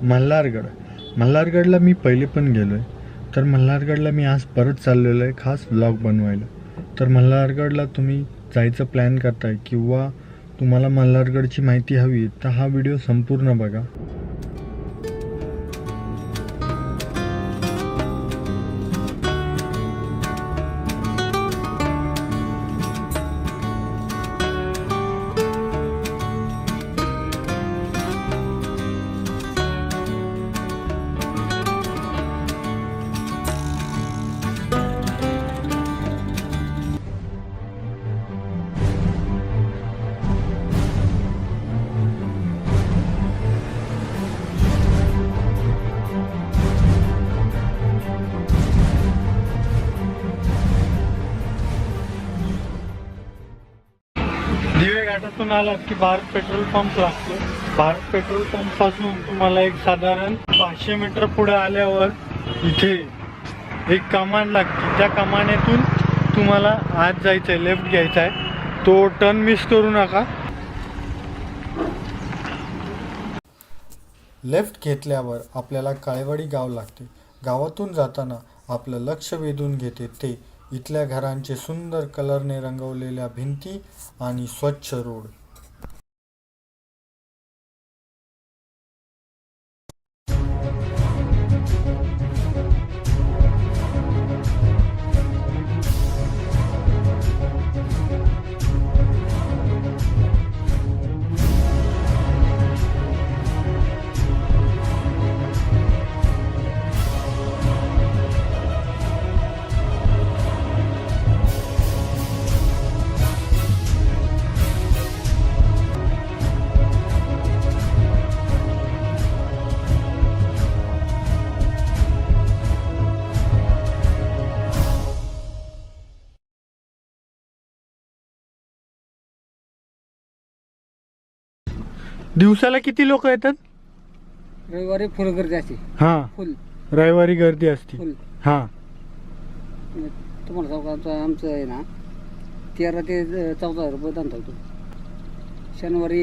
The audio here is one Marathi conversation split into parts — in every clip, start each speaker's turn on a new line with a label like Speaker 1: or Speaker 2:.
Speaker 1: मल्हारगडला मी पहिले पण गेलो आहे. तर मल्हारगडला मी आज परत चाललेलो आहे खास व्लॉग बनवायला. तर मल्हारगडला तुम्ही जायचं प्लॅन करताय किंवा तुम्हाला मल्हारगडची माहिती हवी तर हा व्हिडिओ संपूर्ण बघा. दिवे घाटातून आलात की भारत पेट्रोल पंप लागतो. भारत पेट्रोल पंप पासून तुम्हाला एक साधारण 500 मीटर पुढे आल्यावर इथे एक कमान लागते. त्या कमानेतून तुम्हाला आत जायचं आहे, लेफ्ट घ्यायचा आहे. तो टर्न मिस करू नका. लेफ्ट घेतल्यावर आपल्याला काळेवाडी गाव लागते. गावातून जाताना आपलं लक्ष वेधून घेते ते इथल्या घरांचे सुंदर कलरने रंगवलेल्या भिंती आणि स्वच्छ रोड. दिवसाला किती लोक येतात?
Speaker 2: रविवारी फुल गर्दी असते.
Speaker 1: हां,
Speaker 2: फुल
Speaker 1: रविवारी गर्दी असते.
Speaker 2: फुल
Speaker 1: हां,
Speaker 2: तुम्हाला सांगू आमचं आहे ना 13 ते 14,000 रुपये धंदा होतो. शनिवारी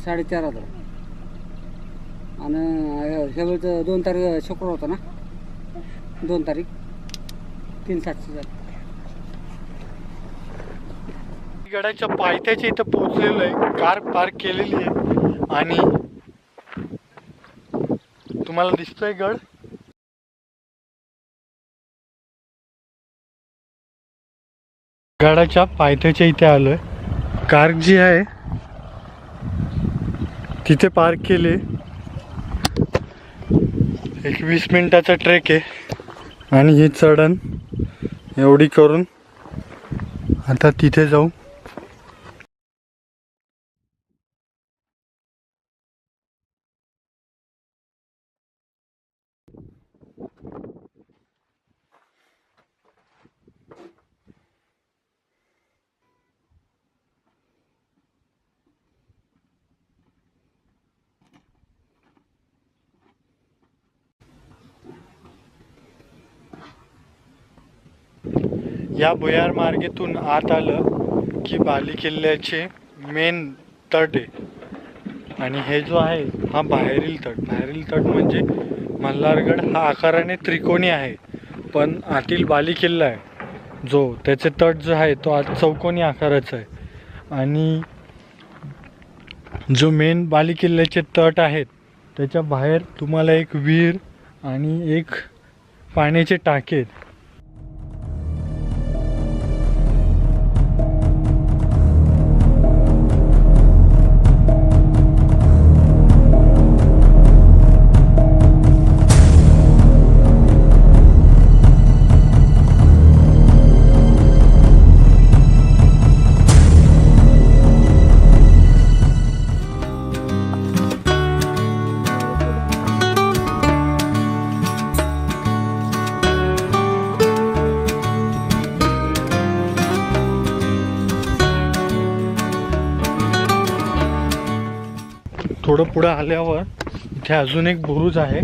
Speaker 2: 4,500 आणि ह्या वेळेचं 2 तारीख शुक्रवार होता ना, 2 तारीख 3,700 झालं.
Speaker 1: गडाच्या पायथ्याच्या इथं पोहोचलेलो आहे. कार पार्क केलेली आहे आणि तुम्हाला दिसतोय गड. गडाच्या पायथ्याच्या इथे आलोय. कार जी आहे तिथे पार्क केली. एक 20 मिनिटाचा ट्रेक आहे आणि ही चढण एवढी करून आता तिथे जाऊ. या भुयार मार्गेतून आत आलं की बाली किल्ल्याचे मेन तट आहे आणि हे जो आहे हा बाहेरील तट म्हणजे मल्हारगड हा आकाराने त्रिकोणी आहे पण आतील बाली किल्ला आहे जो त्याचे तट जो आहे तो आज चौकोनी आकाराचा आहे. आणि जो मेन बाली किल्ल्याचे तट आहेत त्याच्या बाहेर तुम्हाला एक विहीर आणि एक पाण्याचे टाके आहेत. थोडं पुढे आल्यावर इथे अजून एक बुरुज आहे.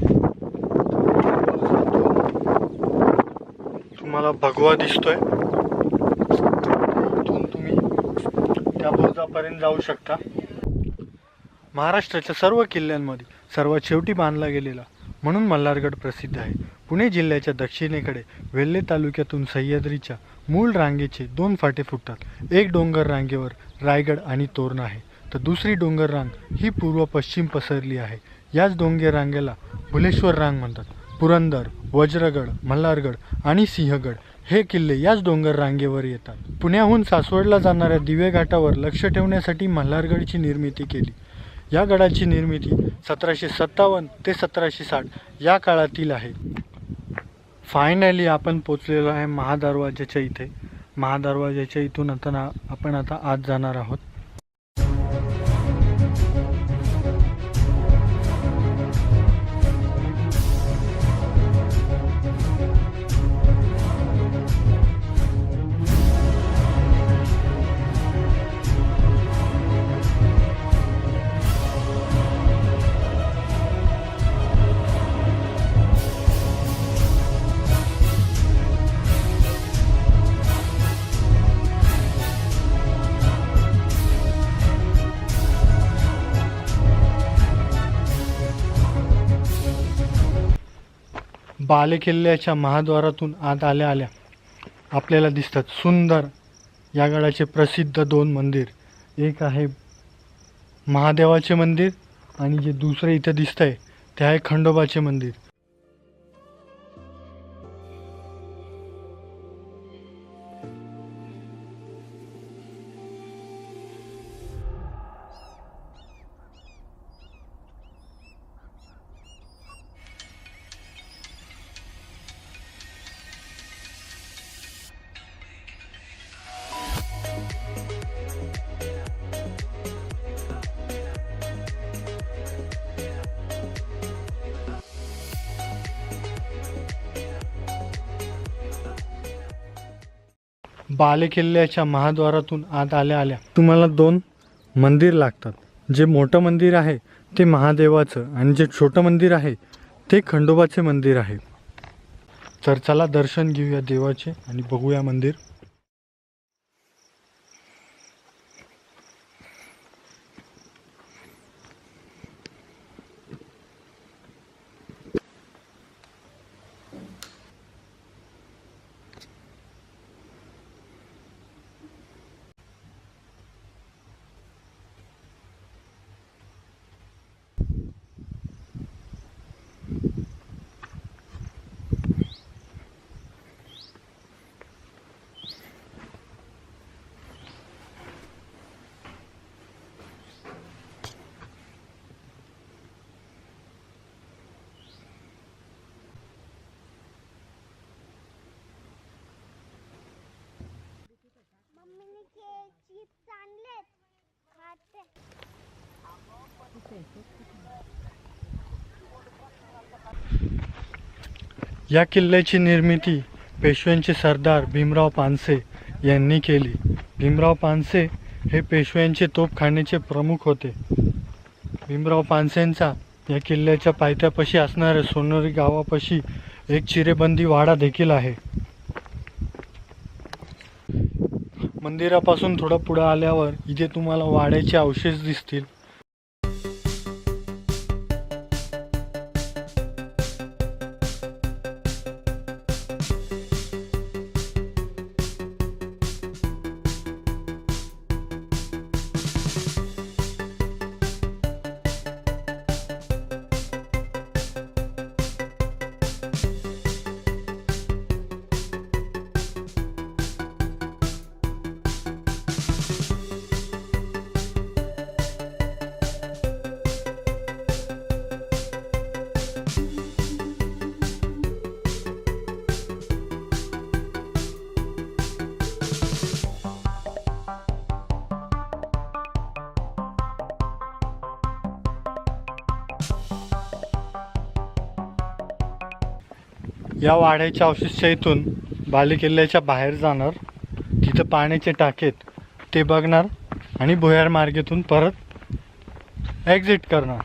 Speaker 1: तुम्हाला भगवा दिसतोय. इथून तुम्ही त्या बुरुजापर्यंत जाऊ शकता. महाराष्ट्राच्या सर्व किल्ल्यांमध्ये सर्वात शेवटी बांधला गेलेला म्हणून मल्हारगड प्रसिद्ध आहे. पुणे जिल्ह्याच्या दक्षिणेकडे वेल्हे तालुक्यातून सह्याद्रीच्या मूळ रांगेचे 2 फाटे फुटतात. एक डोंगर रांगेवर रायगड आणि तोरण आहे, तर दुसरी डोंगर रांग ही पूर्व पश्चिम पसरली आहे. याच डोंगर रांगेला भुलेश्वर रांग म्हणतात. पुरंदर, वज्रगड, मल्हारगड आणि सिंहगड हे किल्ले याच डोंगर रांगेवर येतात. पुण्याहून सासवडला जाणाऱ्या दिवे घाटावर लक्ष ठेवण्यासाठी मल्हारगडची निर्मिती केली. या गडाची निर्मिती 1757 ते 1760 या काळातील आहे. फायनली आपण पोचलेलो आहे महादरवाजाच्या इथे. महादरवाजाच्या इथून आपण आता आत जाणार आहोत. बालेकिल्ल्याच्या महाद्वारातून आत आल्या आल्या आपल्याला दिसतात सुंदर या गडाचे प्रसिद्ध 2 मंदिर. एक आहे महादेवाचे मंदिर आणि जे दुसरे इथे दिसतंय ते आहे खंडोबाचे मंदिर. बालेकिल्ल्याच्या महाद्वारातून आत आल्या आल्या तुम्हाला 2 मंदिर लागतात. जे मोठं मंदिर आहे ते महादेवाचं आणि जे छोटं मंदिर आहे ते खंडोबाचे मंदिर आहे. तर चला दर्शन घेऊया देवाचे आणि बघूया मंदिर. या किल्ल्याची निर्मिती पेशव्यांचे सरदार भीमराव पानसे यांनी केली. भीमराव पानसे हे पेशव्यांचे तोफखान्याचे प्रमुख होते. भीमराव पानसेंचा या किल्ल्याच्या पायथ्यापाशी असणाऱ्या सोनोरी गावापाशी एक चिरेबंदी वाडा देखील आहे. मंदिरापासून थोडं पुढे आल्यावर इथे तुम्हाला वाड्याचे अवशेष दिसतील. या वाड्याच्या अवशेषच्या इथून बालेकिल्ल्याच्या बाहेर जाणार, तिथं पाण्याचे टाकेत ते बघणार आणि भुयार मार्गेतून परत एक्झिट करणार.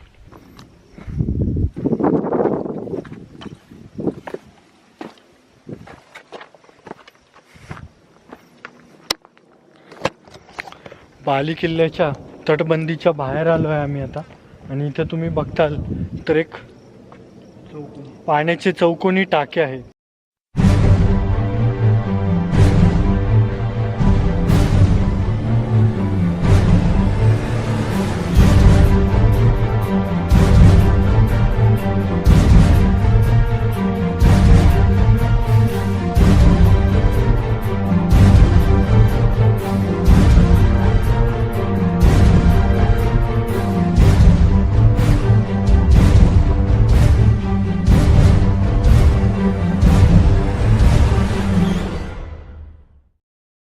Speaker 1: बालेकिल्ल्याच्या तटबंदीच्या बाहेर आलो आहे आम्ही आता. आणि इथे तुम्ही बघताल तर एक पाण्याचे चौकोनी टाके आहेत.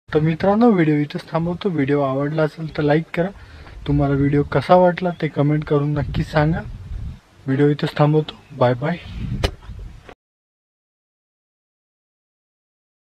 Speaker 1: तर मित्रांनो, व्हिडिओ इथेच थांबवतो. व्हिडिओ आवडला असेल तर लाईक करा. तुम्हाला व्हिडिओ कसा वाटला ते कमेंट करून नक्की सांगा. व्हिडिओ इथेच थांबवतो. Bye bye.